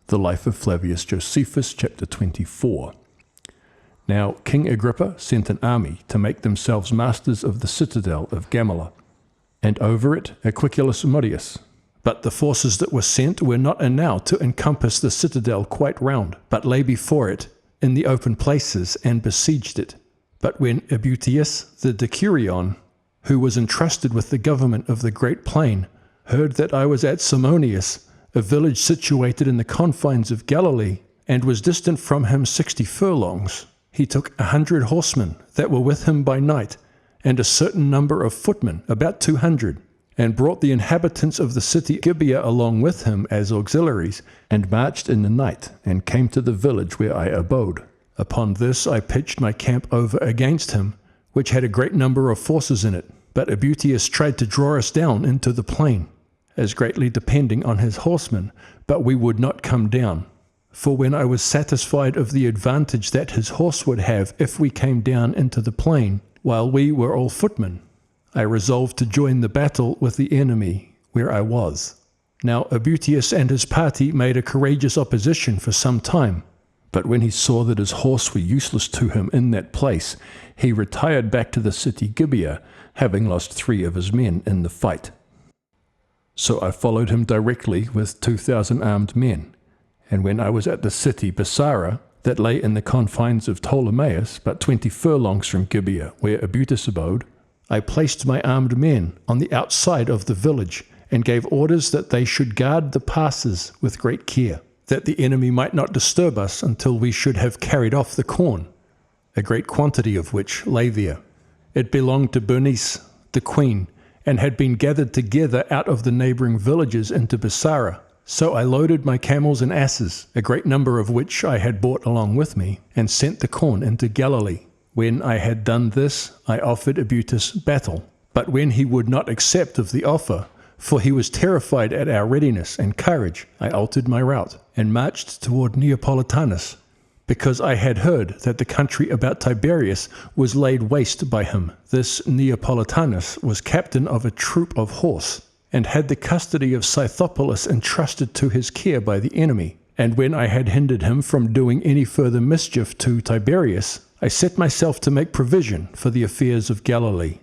The Life of Flavius Josephus, chapter 24. Now King Agrippa sent an army to make themselves masters of the citadel of Gamala, and over it Aquiculus Modius. But the forces that were sent were not enow to encompass the citadel quite round, but lay before it in the open places and besieged it. But when Ebutius the decurion, who was entrusted with the government of the great plain, heard that I was at Simonius, a village situated in the confines of Galilee, and was distant from him 60 furlongs, he took 100 horsemen that were with him by night, and a certain number of footmen, about 200, and brought the inhabitants of the city Gibeah along with him as auxiliaries, and marched in the night, and came to the village where I abode. Upon this I pitched my camp over against him, which had a great number of forces in it. But Ebutius tried to draw us down into the plain, as greatly depending on his horsemen, but we would not come down. For when I was satisfied of the advantage that his horse would have if we came down into the plain, while we were all footmen, I resolved to join the battle with the enemy where I was. Now Ebutius and his party made a courageous opposition for some time, but when he saw that his horse were useless to him in that place, he retired back to the city Gibeah, having lost 3 of his men in the fight. So I followed him directly with 2,000 armed men, and when I was at the city Bessara, that lay in the confines of Ptolemais, but 20 furlongs from Gibeah, where Ebutius abode, I placed my armed men on the outside of the village, and gave orders that they should guard the passes with great care, that the enemy might not disturb us until we should have carried off the corn, a great quantity of which lay there. It belonged to Bernice, the queen, and had been gathered together out of the neighboring villages into Bessara. So I loaded my camels and asses, a great number of which I had brought along with me, and sent the corn into Galilee. When I had done this, I offered Ebutius battle. But when he would not accept of the offer, for he was terrified at our readiness and courage, I altered my route, and marched toward Neapolitanus, because I had heard that the country about Tiberias was laid waste by him. This Neapolitanus was captain of a troop of horse, and had the custody of Scythopolis entrusted to his care by the enemy. And when I had hindered him from doing any further mischief to Tiberias, I set myself to make provision for the affairs of Galilee.